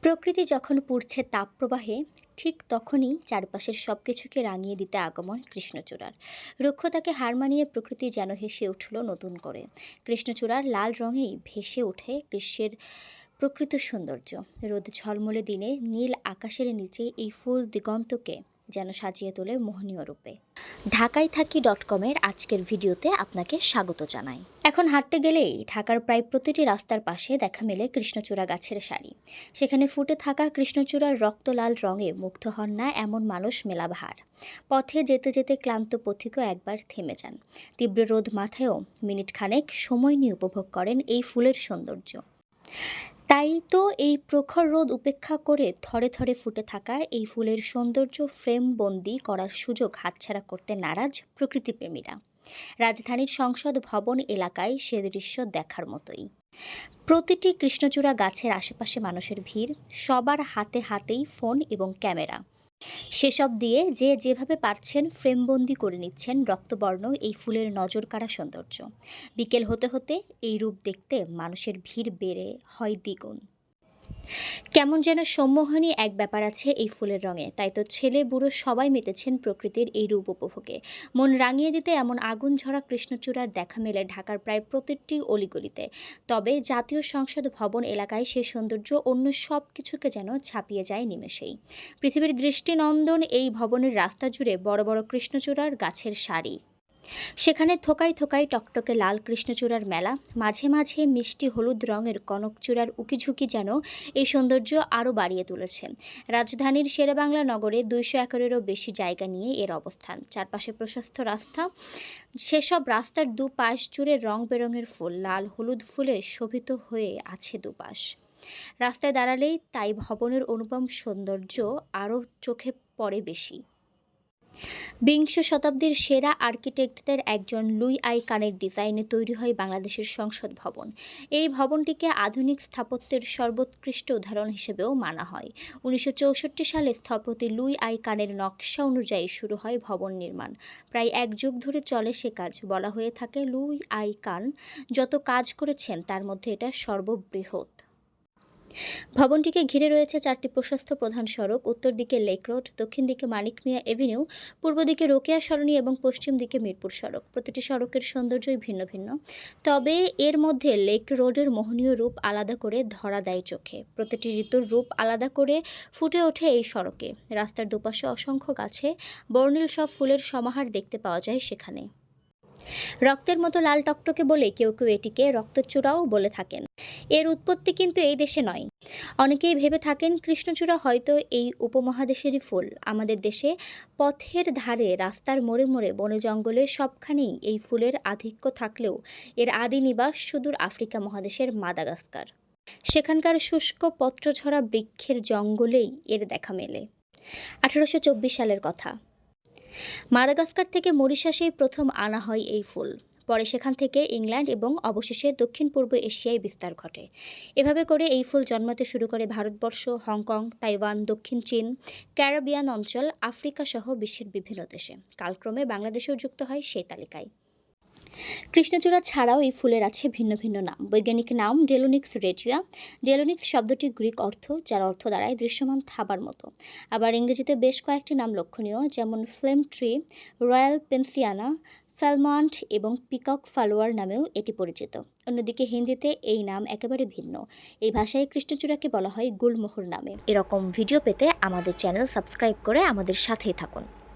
প্রকৃতি যখন পুড়ছে তাপপ্রবাহে, ঠিক তখনই চারপাশের সবকিছুকে রাঙিয়ে দিতে আগমন কৃষ্ণচূড়ার। রুক্ষতাকে হার মানিয়ে প্রকৃতি যেন হেসে উঠল নতুন করে। কৃষ্ণচূড়ার লাল রঙেই ভেসে ওঠে গ্রীষ্মের প্রকৃত সৌন্দর্য। রোদ ঝলমলে দিনে নীল আকাশের নিচে এই ফুল দিগন্তকে যেন সাজিয়ে তোলে মোহনীয় রূপে। ঢাকায় থাকি .com-এর আজকের ভিডিওতে আপনাকে স্বাগত জানাই। এখন হাঁটতে গেলেই ঢাকার প্রায় প্রতিটি রাস্তার পাশে দেখা মেলে কৃষ্ণচূড়া গাছের সারি। সেখানে ফুটে থাকা কৃষ্ণচূড়ার রক্তলাল রঙে মুগ্ধ হন না এমন মানুষ মেলাভার। পথে যেতে যেতে ক্লান্ত পথিকও একবার থেমে যান। তীব্র রোদ মাথায়ও মিনিট খানেক সময় নিয়ে উপভোগ করেন এই ফুলের সৌন্দর্য। তাই তো এই প্রখর রোদ উপেক্ষা করে থরে থরে ফুটে থাকা এই ফুলের সৌন্দর্য ফ্রেমবন্দি করার সুযোগ হাতছাড়া করতে নারাজ প্রকৃতিপ্রেমীরা। রাজধানীর সংসদ ভবন এলাকায় সে দৃশ্য দেখার মতোই। প্রতিটি কৃষ্ণচূড়া গাছের আশেপাশে মানুষের ভিড়, সবার হাতে হাতেই ফোন এবং ক্যামেরা। সেসব দিয়ে যে যেভাবে পারছেন ফ্রেমবন্দি করে নিচ্ছেন রক্তবর্ণ এই ফুলের নজরকাড়া সৌন্দর্য। বিকেল হতে হতে এই রূপ দেখতে মানুষের ভিড় বেড়ে হয় দ্বিগুণ। কেমন যেন সম্মোহনী এক ব্যাপার আছে এই ফুলের রঙে। তাই তো ছেলে বুড়ো সবাই মেতেছেন প্রকৃতির এই রূপ উপভোগে। মন রাঙিয়ে দিতে এমন আগুন ঝরা কৃষ্ণচূড়ার দেখা মেলে ঢাকার প্রায় প্রতিটি অলিগলিতে। তবে জাতীয় সংসদ ভবন এলাকায় সেই সৌন্দর্য অন্য সব কিছুকে যেন ছাপিয়ে যায় নিমেষেই। পৃথিবীর দৃষ্টিনন্দন এই ভবনের রাস্তা জুড়ে বড় বড় কৃষ্ণচূড়ার গাছের সারি। সেখানে থোকায় থোকায় টকটকে লাল কৃষ্ণচূড়ার মেলা, মাঝে মাঝে মিষ্টি হলুদ রঙের কনকচূড়ার উকিঝুঁকি যেন এই সৌন্দর্য আরও বাড়িয়ে তুলেছে। রাজধানীর শেরেবাংলা নগরে 200 একরেরও বেশি জায়গা নিয়ে এর অবস্থান। চারপাশে প্রশস্ত রাস্তা, সেসব রাস্তার দুপাশ জুড়ে রং বেরঙের ফুল, লাল হলুদ ফুলে শোভিত হয়ে আছে দুপাশ। রাস্তায় দাঁড়ালেই তাই ভবনের অনুপম সৌন্দর্য আরও চোখে পড়ে বেশি। বিংশ শতাব্দীর সেরা আর্কিটেক্টদের একজন লুই আই কানের ডিজাইনে তৈরি হয় বাংলাদেশের সংসদ ভবন। এই ভবনটিকে আধুনিক স্থাপত্যের সর্বোৎকৃষ্ট উদাহরণ হিসেবেও মানা হয়। 1964 সালে স্থপতি লুই আই কানের নকশা অনুযায়ী শুরু হয় ভবন নির্মাণ। প্রায় এক যুগ ধরে চলে সে কাজ। বলা হয়ে থাকে লুই আই কান যত কাজ করেছেন তার মধ্যে এটা সর্ববৃহৎ। ভবনটিকে ঘিরে রয়েছে 4টি প্রশস্ত প্রধান সড়ক। উত্তর দিকে লেক রোড, দক্ষিণ দিকে মানিক মিয়া এভিনিউ, পূর্ব দিকে রোকেয়া সরণি এবং পশ্চিম দিকে মিরপুর সড়ক। প্রতিটি সড়কের সৌন্দর্যই ভিন্ন ভিন্ন। তবে এর মধ্যে লেক রোডের মোহনীয় রূপ আলাদা করে ধরা দেয় চোখে। প্রতিটি ঋতুর রূপ আলাদা করে ফুটে ওঠে এই সড়কে। রাস্তার দুপাশে অসংখ্য গাছে বর্ণিল সব ফুলের সমাহার দেখতে পাওয়া যায় সেখানে। রক্তের মতো লাল টকটকে বলে কেউ কেউ এটিকে রক্তচূড়াও বলে থাকেন। এর উৎপত্তি কিন্তু এই দেশে নয়। অনেকেই ভেবে থাকেন কৃষ্ণচূড়া হয়তো এই উপমহাদেশেরই ফুল। আমাদের দেশে পথের ধারে, রাস্তার মোড়ে মোড়ে, বনে জঙ্গলে সবখানেই এই ফুলের আধিক্য থাকলেও এর আদি নিবাস সুদূর আফ্রিকা মহাদেশের মাদাগাস্কার। সেখানকার শুষ্ক পত্রঝরা বৃক্ষের জঙ্গলেই এর দেখা মেলে। 1824 সালের কথা। মাদাগাস্কার থেকে মরিশাসেই প্রথম আনা হয় এই ফুল। পরে সেখান থেকে ইংল্যান্ড এবং অবশেষে দক্ষিণ পূর্ব এশিয়ায় বিস্তার ঘটে। এভাবে করে এই ফুল জন্মাতে শুরু করে ভারতবর্ষ, হংকং, তাইওয়ান, দক্ষিণ চীন, ক্যারিবিয়ান অঞ্চল, আফ্রিকা সহ বিশ্বের বিভিন্ন দেশে। কালক্রমে বাংলাদেশেও যুক্ত হয় সেই তালিকায়। কৃষ্ণচূড়া ছাড়াও এই ফুলের আছে ভিন্ন ভিন্ন নাম। বৈজ্ঞানিক নাম ডেলোনিক্স রেজিয়া। ডেলোনিক্স শব্দটি গ্রিক অর্থ, যার অর্থ দাঁড়ায় দৃশ্যমান থাবার মতো। আবার ইংরেজিতে বেশ কয়েকটি নাম লক্ষণীয়, যেমন ফ্লেম ট্রি, রয়্যাল পেন্সিয়ানা, ফ্যালমন্ট এবং পিকক ফ্লাওয়ার নামেও এটি পরিচিত। অন্যদিকে হিন্দিতে এই নাম একেবারে ভিন্ন। এই ভাষায় কৃষ্ণচূড়াকে বলা হয় গুলমোহর নামে। এরকম ভিডিও পেতে আমাদের চ্যানেল সাবস্ক্রাইব করে আমাদের সাথেই থাকুন।